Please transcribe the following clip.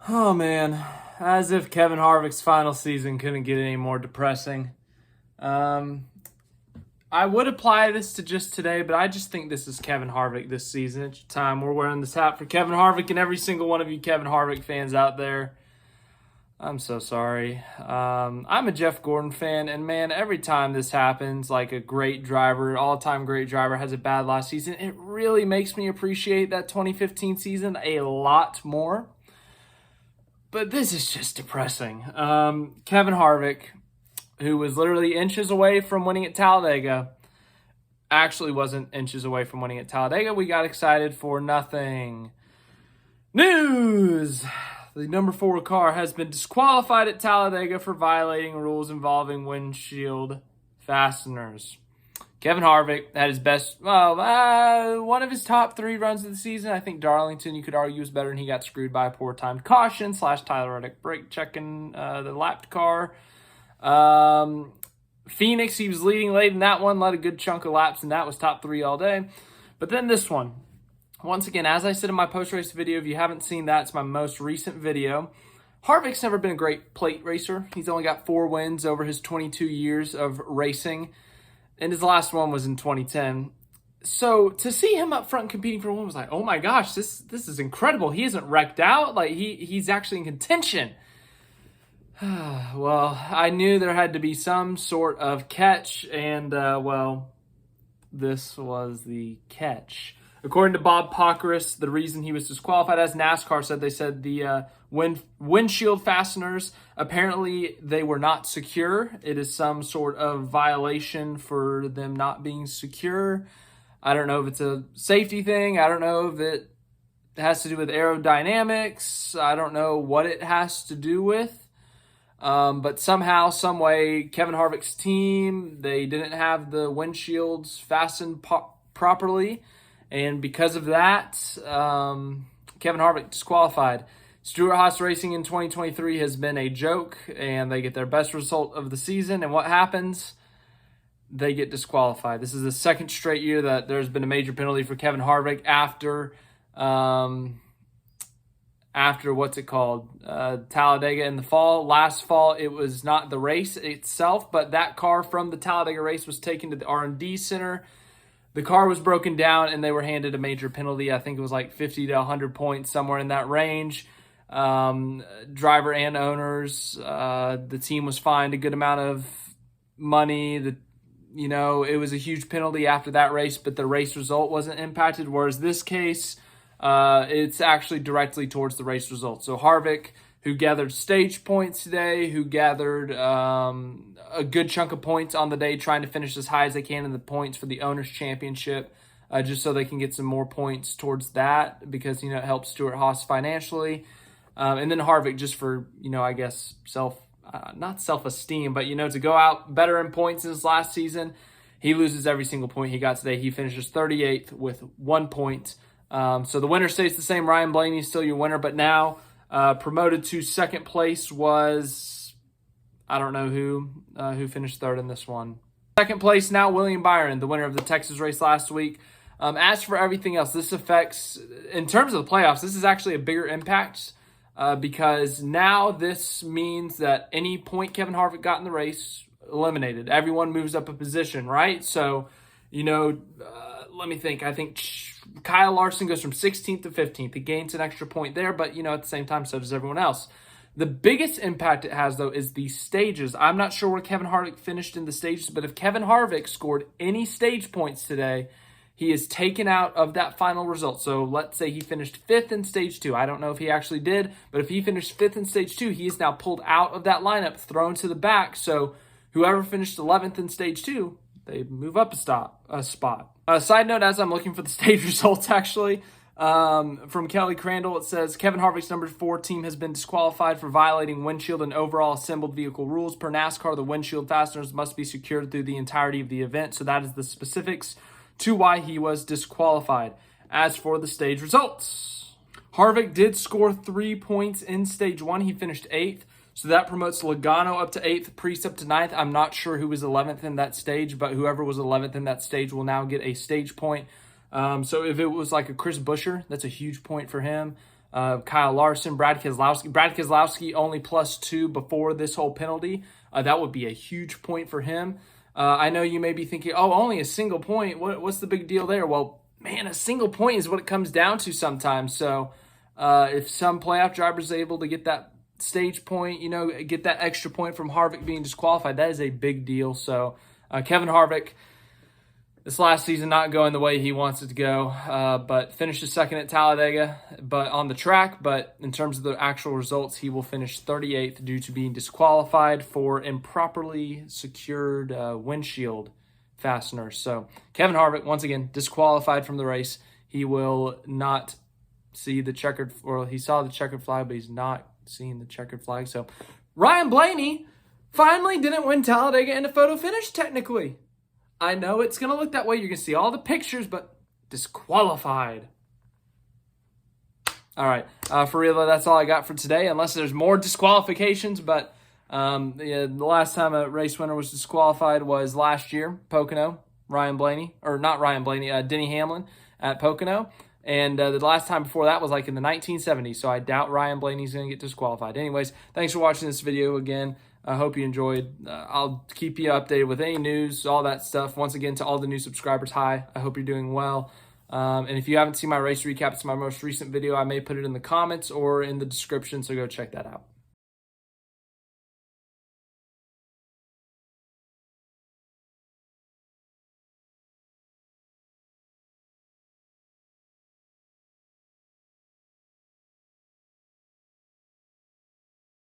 Oh man, as if Kevin Harvick's final season couldn't get any more depressing. Um, I would apply this to just today, but I just think this is Kevin Harvick this season. It's your time. We're wearing this hat for Kevin Harvick and every single one of you Kevin Harvick fans out there. I'm so sorry. I'm a Jeff Gordon fan, and man, every time this happens, like a great driver, all-time great driver has a bad last season, it really makes me appreciate that 2015 season a lot more. But this is just depressing. Kevin Harvick, who was literally inches away from winning at Talladega, actually wasn't inches away from winning at Talladega. We got excited for nothing. News! The number 4 car has been disqualified at Talladega for violating rules involving windshield fasteners. Kevin Harvick had his best, one of his top 3 runs of the season. I think Darlington, you could argue, was better, and he got screwed by a poor timed caution / Tyler Reddick brake checking the lapped car. Phoenix, he was leading late in that one, led a good chunk of laps, and that was top 3 all day. But then this one, once again, as I said in my post-race video, if you haven't seen that, it's my most recent video. Harvick's never been a great plate racer. He's only got 4 wins over his 22 years of racing. And his last one was in 2010. So to see him up front competing for one was like, oh my gosh, this is incredible. He isn't wrecked out. Like he's actually in contention. Well, I knew there had to be some sort of catch, and this was the catch. According to Bob Pockrass, the reason he was disqualified, as NASCAR said, they said the windshield fasteners, apparently they were not secure. It is some sort of violation for them not being secure. I don't know if it's a safety thing. I don't know if it has to do with aerodynamics. I don't know what it has to do with. But somehow, some way, Kevin Harvick's team, they didn't have the windshields fastened properly. And because of that, Kevin Harvick disqualified. Stewart-Haas Racing in 2023 has been a joke, and they get their best result of the season. And what happens? They get disqualified. This is the second straight year that there's been a major penalty for Kevin Harvick after what's it called? Talladega in the fall. Last fall, it was not the race itself, but that car from the Talladega race was taken to the R&D center. The car was broken down, and they were handed a major penalty. I think it was like 50 to 100 points, somewhere in that range. Driver and owners, the team was fined a good amount of money. It was a huge penalty after that race, but the race result wasn't impacted. Whereas this case, it's actually directly towards the race result. So Harvick, who gathered stage points today, who gathered a good chunk of points on the day, trying to finish as high as they can in the points for the Owners' Championship, just so they can get some more points towards that, because, it helps Stewart-Haas financially. And then Harvick, just for, I guess, not self-esteem, but, to go out better in points in his last season, he loses every single point he got today. He finishes 38th with 1 point. So the winner stays the same. Ryan Blaney is still your winner, but now promoted to second place was, I don't know who finished third in this one. Second place now, William Byron, the winner of the Texas race last week. As for everything else, this affects, in terms of the playoffs, this is actually a bigger impact because now this means that any point Kevin Harvick got in the race, eliminated. Everyone moves up a position, right? So, let me think. I think Kyle Larson goes from 16th to 15th. He gains an extra point there, but, at the same time, so does everyone else. The biggest impact it has, though, is the stages. I'm not sure where Kevin Harvick finished in the stages, but if Kevin Harvick scored any stage points today, he is taken out of that final result. So let's say he finished 5th in stage 2. I don't know if he actually did, but if he finished 5th in stage 2, he is now pulled out of that lineup, thrown to the back. So whoever finished 11th in stage 2, they move up a spot. Side note, as I'm looking for the stage results, actually, from Kelly Crandall, it says Kevin Harvick's number 4 team has been disqualified for violating windshield and overall assembled vehicle rules. Per NASCAR, the windshield fasteners must be secured through the entirety of the event. So that is the specifics to why he was disqualified. As for the stage results, Harvick did score 3 points in stage 1. He finished 8th. So that promotes Logano up to 8th, Priest up to 9th. I'm not sure who was 11th in that stage, but whoever was 11th in that stage will now get a stage point. So if it was like a Chris Buescher, that's a huge point for him. Kyle Larson, Brad Keselowski. Brad Keselowski only +2 before this whole penalty. That would be a huge point for him. I know you may be thinking, oh, only a single point. What's the big deal there? Well, man, a single point is what it comes down to sometimes. So if some playoff drivers are able to get that stage point, get that extra point from Harvick being disqualified, that is a big deal. So Kevin Harvick, this last season not going the way he wants it to go, but finishes second at Talladega, but on the track. But in terms of the actual results, he will finish 38th due to being disqualified for improperly secured windshield fasteners. So Kevin Harvick, once again, disqualified from the race. He will not see the checkered, or he saw the checkered flag, but he's not seeing the checkered flag. So Ryan Blaney finally didn't win Talladega in a photo finish, technically. I know it's going to look that way. You're going to see all the pictures, but disqualified. All right. For real, that's all I got for today, unless there's more disqualifications. But the last time a race winner was disqualified was last year, Pocono, Ryan Blaney. Or not Ryan Blaney, Denny Hamlin at Pocono. And the last time before that was like in the 1970s. So I doubt Ryan Blaney's going to get disqualified. Anyways, thanks for watching this video again. I hope you enjoyed. I'll keep you updated with any news, all that stuff. Once again, to all the new subscribers, hi. I hope you're doing well. And if you haven't seen my race recap, it's my most recent video. I may put it in the comments or in the description, so go check that out.